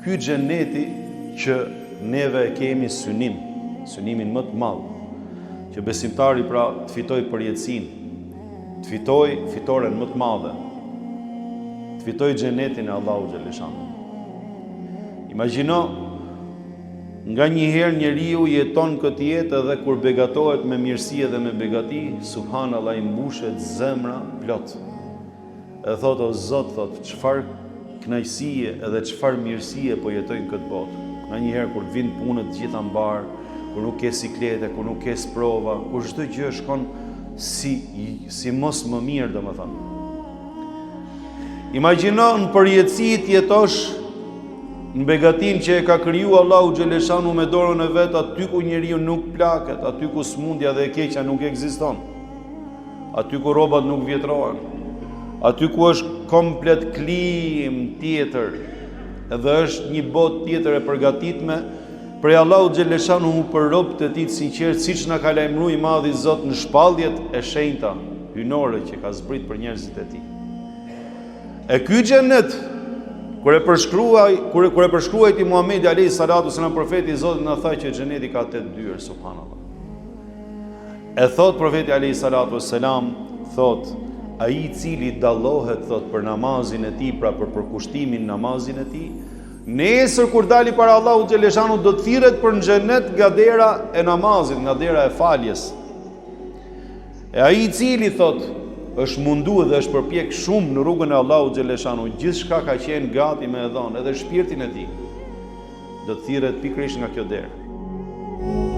ky xheneti që neve kemi synimin më të madh, që besimtari pra të fitoj përjetësinë, të fitoj fitoren më të madhe, të fitoj xhenetin e Allahu xhaleshanu. Imagjino, nga njëherë njeriu jeton këtë jetë edhe kur begatohet me mirësi dhe me begati, subhanallahu, i mbushet zemra plot. E thot, o Zot, thot, çfarë kënaqësie edhe çfarë mirësie po jetojnë këtë botë. Nga njëherë kur vin punët gjitha mbar, kur nuk ke siklete, kur nuk ke sprova, kur çdo gjë shkon si mos më mirë, domethënë. Imagjino në përjetësi të jetosh në begatin që e ka kriju Allahu xhaleshanu me dorën e vet, aty ku njeriu nuk plaket, aty ku smundja dhe e keqja nuk ekziston, aty ku rrobat nuk vjetrohen, aty ku është komplet klim tjetër, edhe është një botë tjetër e përgatitme prej Allahu xhaleshanu për robët e tij të sinqertë, siç na ka lajmëruar i Madhi Zot në shpalljet e shenjta hynore që ka zbrit për njerëzit e tij. E ky xhenet, kur e përshkruajti Muhamedi alayhi salatu selam, profeti i Zotit na tha që xheneti ka 8 dyert, subhanallahu. E thot profeti alayhi salatu selam, thot, ai i cili dallohet, thot, për namazin e tij, pra për përkushtimin namazin e tij, nesër kur dali para Allahu xhaleshanu do të thirret për në xhenet nga dera e namazit, nga dera e faljes. E ai i cili, thot, është mundu dhe është përpjek shumë në rrugën e Allahu xhaleshanu, gjithçka ka qenë gati me e dhënë, edhe shpirtin e tij, do të thirret pikërisht nga kjo derë.